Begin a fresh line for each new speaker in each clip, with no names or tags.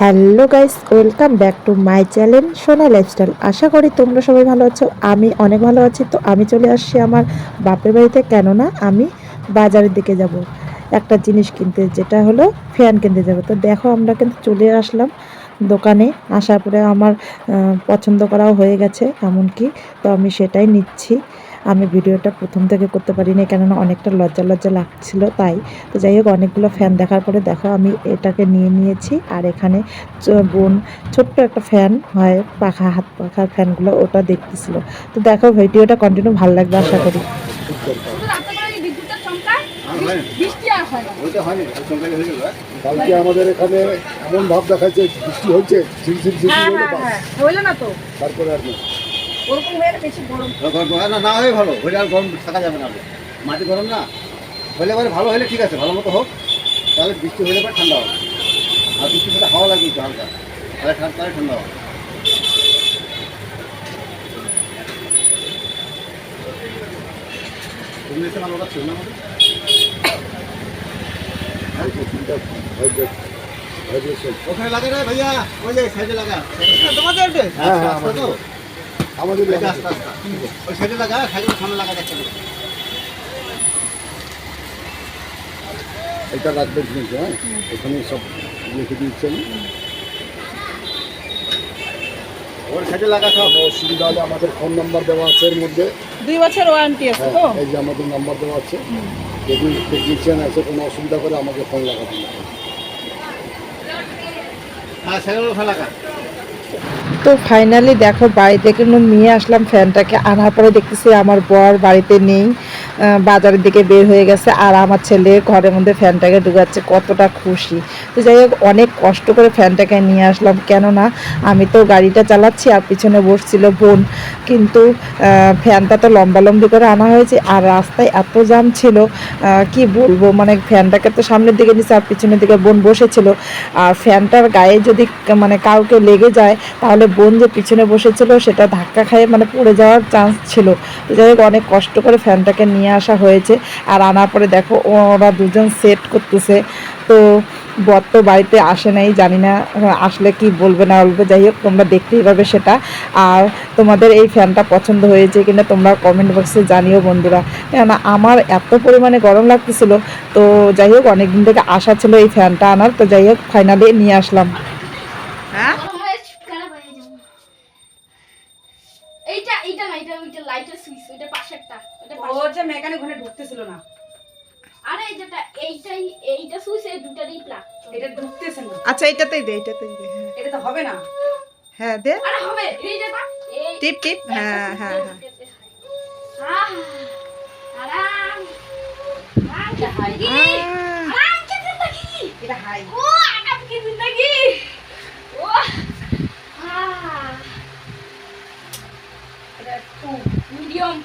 Hello guys, welcome back to my channel সোনা lifestyle. আশা করি তোমরা সবাই ভালো আছো। আমি অনেক ভালো আছি। তো আমি চলে আসছি আমার বাপের বাড়িতে, কেননা আমি বাজারের দিকে যাব একটা জিনিস কিনতে, যেটা হলো ফ্যান কিনতে যাব। তো দেখো, আমরা কিন্তু চলে আসলাম দোকানে। আসার পরে আমার পছন্দ করাও হয়ে গেছে এমনকি। তো আমি সেটাই নিচ্ছি। আমি ভিডিওটা প্রথম থেকে করতে পারিনি, কেননা অনেকটা লজ্জা লজ্জা লাগছিল তাই। তো যাই হোক, অনেকগুলো ফ্যান দেখার পরে দেখো আমি এটাকে নিয়ে নিয়েছি। আর এখানে বোন ছোট্ট একটা ফ্যান হয়, পাখা, হাত পাখার ফ্যানগুলো, ওটা দেখতেছিল। তো দেখো, ভিডিওটা কন্টিনিউ ভালো লাগবে আশা করি।
কালকে আমাদের এখানে এমন ভাব দেখাচ্ছে বৃষ্টি হচ্ছে, ঝিমঝিম ঝিমঝিম হলো না, তারপরে আর না হয়ে ভালো হলে আর গরম থাকা যাবে না। মাটি গরম না হলে পরে ভালো হলে ঠিক আছে, ভালো মতো হোক, তাহলে বৃষ্টি হলে পরে ঠান্ডা হবে। আর বৃষ্টি হলে হাওয়া লাগবে একটু হালকা, তাহলে ঠান্ডা হবে। তুমি এসে ভালো লাগছে না ওখানে লাগে না ভাইয়া, ওই যে সাইডে লাগা তোমাদের আমাদের ওই সাইডে লাগা, সাইডে সামনে লাগা যাচ্ছে। এটা রাখবেন কিন্তু, হ্যাঁ এখানে সব লিখে দিচ্ছেন। ওর সাইডে লাগা সব অসুবিধা হলে আমাদের ফোন নাম্বার দেওয়া আছে, এর মধ্যে
2 বছর ওয়ারেন্টি আছে তো।
এই যে আমাদের নাম্বার দেওয়া আছে, যদি টেকনিশিয়ান আছে কোনো অসুবিধা করে আমাকে ফোন লাগাতে হবে। হ্যাঁ সেগুলো লাগা।
তো ফাইনালি দেখো, বাড়ি থেকে নিয়ে আসলাম ফ্যানটাকে। আনার পরে দেখতেছি আমার বর বাড়িতে নেই, বাজারের দিকে বের হয়ে গেছে। আর আমার ছেলে ঘরের মধ্যে ফ্যানটাকে ঢুকাচ্ছে, কতটা খুশি। তো যাই হোক, অনেক কষ্ট করে ফ্যানটাকে নিয়ে আসলাম, কেননা আমি তো গাড়িটা চালাচ্ছি আর পিছনে বসছিল বোন। কিন্তু ফ্যানটা তো লম্বালম্বি করে আনা হয়েছে, আর রাস্তায় এত জ্যাম ছিল, কি বলবো, মানে ফ্যানটাকে তো সামনের দিকে নিচ্ছে আর পিছনের দিকে বোন বসেছিল। আর ফ্যানটার গায়ে যদি মানে কাউকে লেগে যায়, তাহলে বোন যে পিছনে বসেছিল সেটা ধাক্কা খায় মানে পড়ে যাওয়ার চান্স ছিল। তো যাই হোক, অনেক কষ্ট করে ফ্যানটাকে নিয়ে আসা হয়েছে। আর আনার পরে দেখো ওরা দুজন সেট করতেছে। তো বর তো বাড়িতে আসে নাই, জানি না আসলে কি বলবে না বলবে। যাই হোক, তোমরা দেখতেই পাবে সেটা। আর তোমাদের এই ফ্যানটা পছন্দ হয়েছে কিনা তোমরা কমেন্ট বক্সে জানিও বন্ধুরা, কেননা আমার এত পরিমাণে গরম লাগতেছিল। তো যাই হোক, অনেক দিন থেকে আশা ছিল এই ফ্যানটা আনার। তো যাই হোক, ফাইনালি নিয়ে আসলাম।
হ্যাঁ
এইটা এইটা না, এটা ওইটা লাইটের সুইচ, ওইটা পাশে একটা, ওইটা
ও যে মেকানিক ঘরে ঢুকতেছিল না।
আরে এইটাই এইটা সুইচ, এই দুটারই প্লাগ,
এটা ঢুকতেছে না।
আচ্ছা, এটাতেই দে, এটাতেই দে।
এটা তো হবে না।
হ্যাঁ দে,
আরে হবে এইটা না, এই
টিপ টিপ। হ্যাঁ হ্যাঁ হ্যাঁ।
আরাম আরাম কে হাই আরাম কে জিंदगी,
এটা হাই।
ও আরাম কে জিंदगी, ও
এটা টু।
মিডিয়াম,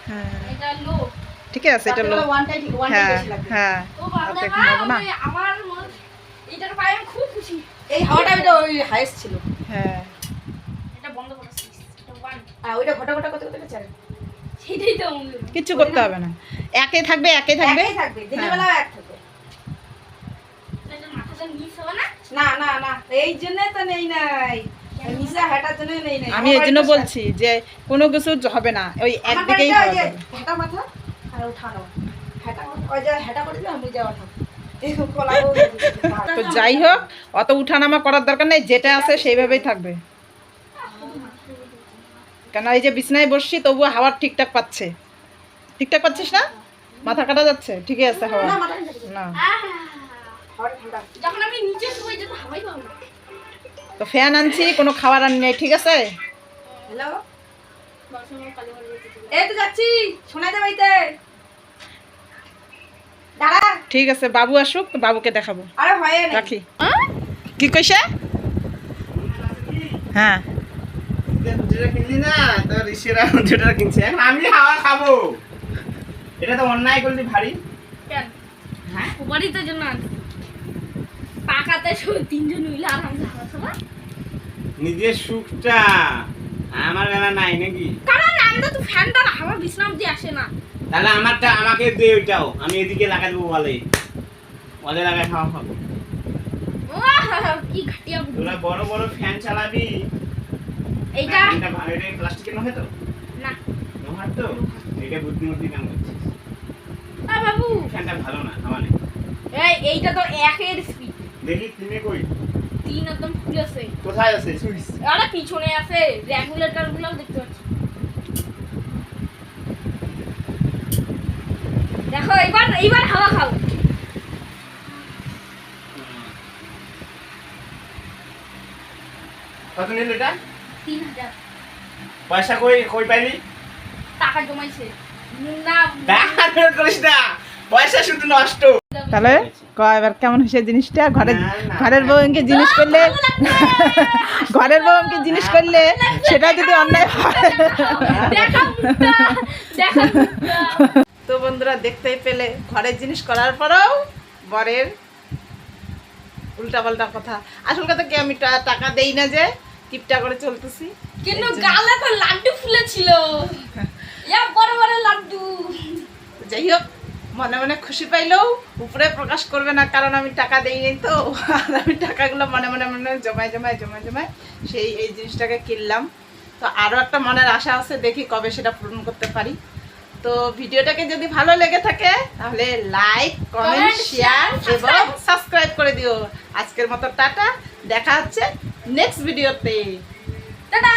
হ্যাঁ
এটা লো।
ঠিক আছে, এটা লো।
ওয়ানটাই
হ্যাঁ
বেশি লাগবে।
হ্যাঁ।
ও বাবা,
অর্ধেক নেবো না।
আমার এটার পায়ে আমি খুব খুশি।
এই হাওয়াটা ওইটা ওই হাইস্ট ছিল।
হ্যাঁ,
এটা বন্ধ করো সুইচ, এটা ওয়ান,
আর ওইটা ঘটা ঘটা কত কত চারে।
সেটাই তো মনে হয়।
কিচ্ছু করতে হবে না, একে থাকবে একে থাকবে।
একই থাকবে, দিনের বেলা এক থাকবে।
এটা মাথাটা মিস হবে না।
না না না, এই জন্য তো নেই নাই, নিচে হাঁটার জন্য নেই নাই।
আমি এই জন্য বলছি যে কোনো কিছু হবে না, ওই একদিকেই
আমার
হবে।
হাঁটা মাথা আর উঠানো হাঁটা, ওই যে হাঁটা করে দিলাম আমি যাওয়া থাক। এই কলা
তো যাই হোক, অত উঠানামা করার দরকার নেই, যেটা আছে সেইভাবেই থাকবে। কেন এই যে বিছনায় বসছি তবু হাওয়া ঠিকঠাক পাচ্ছে। ঠিকঠাক পাচ্ছিস না? মাথা কাটা যাচ্ছে, ঠিকই আছে হাওয়া।
না মাথা
না,
হাওয়াটা ঠান্ডা।
যখন আমি নিচে শুয়ে যেতে হাওয়াই পাবো না।
তো ফ্যান আনছি, কোনো খাবার আনি নাই, ঠিক আছে?
হ্যালো,
বর্ষার কালে বলে
এই তো যাচ্ছি শোনা যাবে এইতে। দাঁড়া,
ঠিক আছে, বাবু আসুক, তো বাবুকে দেখাবো।
আরে হয় না।
রাখি। কি কইছে? হ্যাঁ,
যেটা কিনলি না তোর ঋষিরা যেটা কিনছে, এখন আমি হাওয়া খাবো, এটা তো অন্যায় করলি ভারী।
কেন? হ্যাঁ, বাড়িতে জন্য আনছি। পাকাতে শুয়ে তিনজন মিলে আরামসে হাওয়া খাবো।
নিজের সুখটা আমার বেলা নাই নাকি?
কারণ আমরা তো ফ্যানটা হাওয়া বিশ্রাম দিয়ে আসে না।
তাহলে আমারটা আমাকে দে, ওইটাও আমি এদিকে লাগাই দেবো, বলে ওদের লাগাই খাওয়া খাবো।
কি ঘাটিয়া বুদ্ধি।
তোরা বড় বড় ফ্যান চালাবি।
এইটা
এটা ভালো, এটা প্লাস্টিকের নয় তো?
না
লোহার তো? এটা বুদ্ধিমতী কাম করছিস।
বাবু
ফ্যানটা ভালো না, হাওয়া নেই।
এইটা তো একের স্পিড,
দেখি তুমি কই?
3 একদম ফুল আছে।
কোথায় আছে সুইচ?
আরে পিছনে আছে, রেগুলেটর গুলো দেখতে পাচ্ছি। দেখো এইবার হাওয়া খাও।
কত নিল এটা?
3000
পয়সা কই কই পাইলি?
টাকা জমাইছে না।
দেখা করিস না, পয়সা শুধু নষ্ট।
তাহলে এবার কেমন হয়েছে জিনিসটা? ঘরের
না, না।
ঘরের বউকে জিনিস করলে, ঘরের বউকে জিনিস করলে সেটা যদি অন্যায় হয়।
দেখা মুখটা, দেখা মুখটা।
তো বন্ধুরা দেখতেই পেলে ঘরের জিনিস করার পরেও বরের উল্টাপাল্টা কথা। আসল কথা কি, আমি টাকা দেই না যে টিপটা করে চলতেছি।
কিন্তু গালে তো লাড্ডু ফুলেছিল, বড় বড় লাড্ডু।
যাই হোক, মনে মনে খুশি পাইলেও উপরে প্রকাশ করবে না, কারণ আমি টাকা দেইনি তো। আর আমি টাকাগুলো মনে মনে মনে জমায় সেই এই জিনিসটাকে কিনলাম। তো আরও একটা মনের আশা আছে, দেখি কবে সেটা পূরণ করতে পারি। তো ভিডিওটাকে যদি ভালো লেগে থাকে তাহলে লাইক, কমেন্ট, শেয়ার এবং সাবস্ক্রাইব করে দিও। আজকের মতো টাটা, দেখা হচ্ছে নেক্সট ভিডিওতে।
টাটা।